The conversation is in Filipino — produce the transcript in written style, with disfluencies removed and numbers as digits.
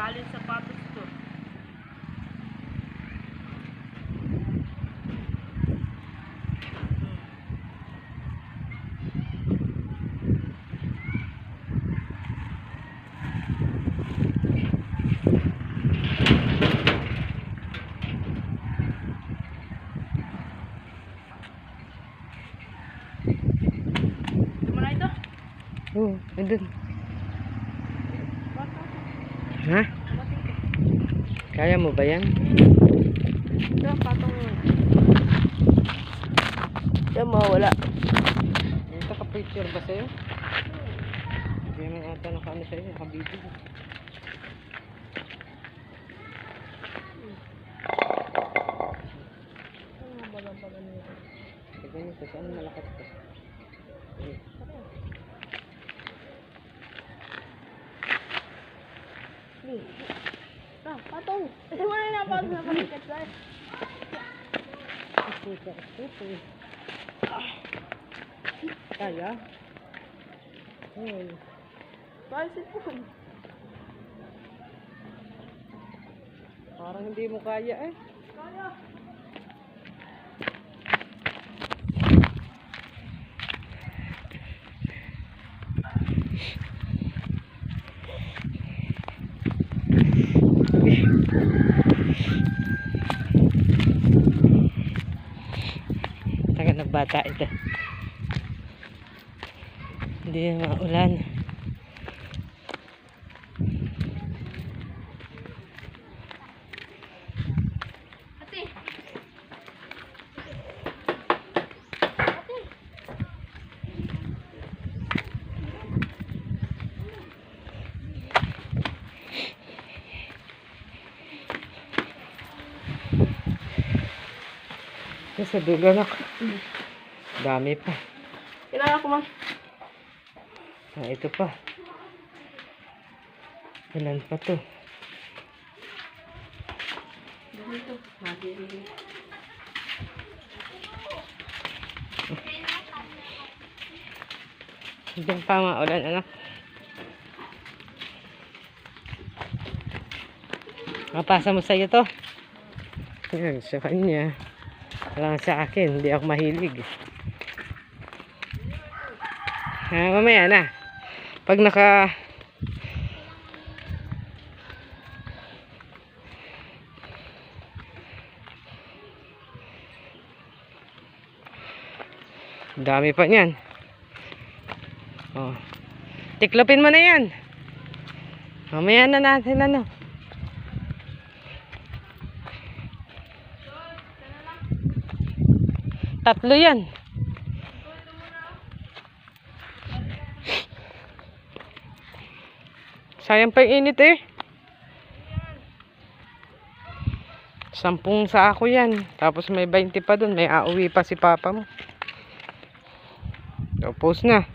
Tali sapatos ko. Mana itu? Andun. Ha? Kaya mo ba yan? Ito, patong. Ito, mawala. Naka-picture ba sa'yo? Hindi naman ata naka-ano sa'yo, naka-video. Tignan nyo, saan malakas pa? Patong. Mana na patong sa panikat tayo? Kaya? Pansit po. Parang hindi mo kaya eh. Kaya. Taga ng bata ito. Hindi na maulan. Ate. Sa dulo anak. Dami pa. Kailangan ko man. Ito pa. Ilan pa to? Dito. Madiri. Diyan pa maulan anak. Mapasa mo sa'yo to. Yan, sa kanya. Walang sa akin, hindi ako mahilig. Mamaya na. Pag naka... Dami pa niyan. Oh. Tiklopin mo na yan. Mamaya na natin ano. Tatlo yan. Sayang pa yung init eh. 10 sako yan. Tapos may 20 pa dun. May auwi pa si papa mo. So, post na.